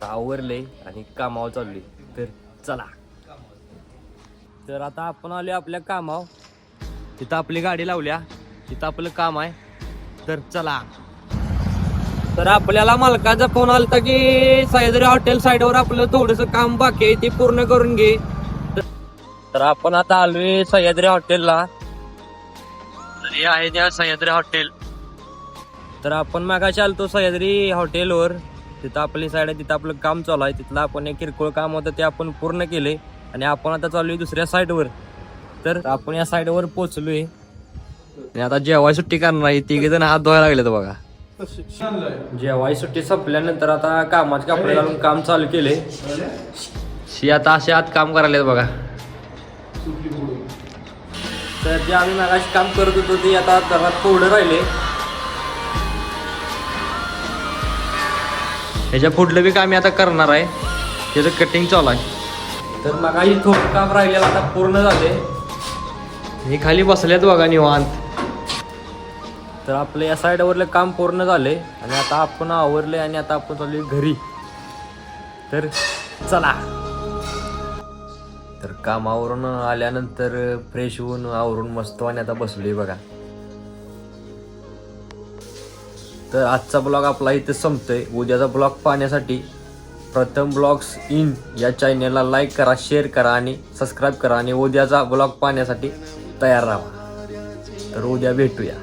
आता आवरले आणि कामावर चाललोय. तर चला. तर आता आपण आलो आपल्या कामावर. तिथं आपली गाडी लावल्या, तिथं आपलं काम आहे. तर चला. तर आपल्याला मालकाचा फोन आलता की सह्याद्री हॉटेल साइडवर आपलं थोडंसं काम बाकी आहे, ते पूर्ण करून घे. तर आपण आता आलोय सह्याद्री हॉटेलला. तर हे आहे त्या सह्याद्री हॉटेल. तर आपण मागाशी आलतो सह्याद्री हॉटेलवर. तिथं आपली साईड आहे, तिथं आपलं काम चालू आहे. तिथलं आपण एक किरकोळ काम होतं ते आपण पूर्ण केले आणि आपण आता चाललोय दुसऱ्या साईडवर. तर आपण या साईडवर पोहोचलोय आणि आता जेवाय सुट्टी करणार आहे. तिघे जण हात धुवायला लागलेत बघा. जेवाय सुट्टी संपल्यानंतर आता कामाचे कपडे घालून काम चालू केले. शी आता असे आत काम करायला बघा. तर जे आम्ही मागाशी काम करत होतो ते आता घरात थोडं राहिले. ह्याच्या पुढलं बी काम आता करणार आहे. त्याचं कटिंग चालू आहे. तर मगाशी थोडं काम राहिलेलं आता पूर्ण झाले. हे खाली बसलेत बघा निवांत. तर आपलं या साईडवरलं काम पूर्ण झाले आणि आता आपण आवरले आणि आता आपण चाललोय घरी. तर चला. तर कामावरून आल्यानंतर फ्रेश होऊन आवरून मस्त आणि आता बसलोय बघा. तर आजचा ब्लॉग आपला इथे संपतोय. उद्याचा ब्लॉग पाहण्यासाठी प्रथम ब्लॉग्स इन या चॅनलला लाईक करा, शेअर करा आणि सबस्क्राईब करा आणि उद्याचा ब्लॉग पाहण्यासाठी तयार राहा. तर उद्या भेटूया.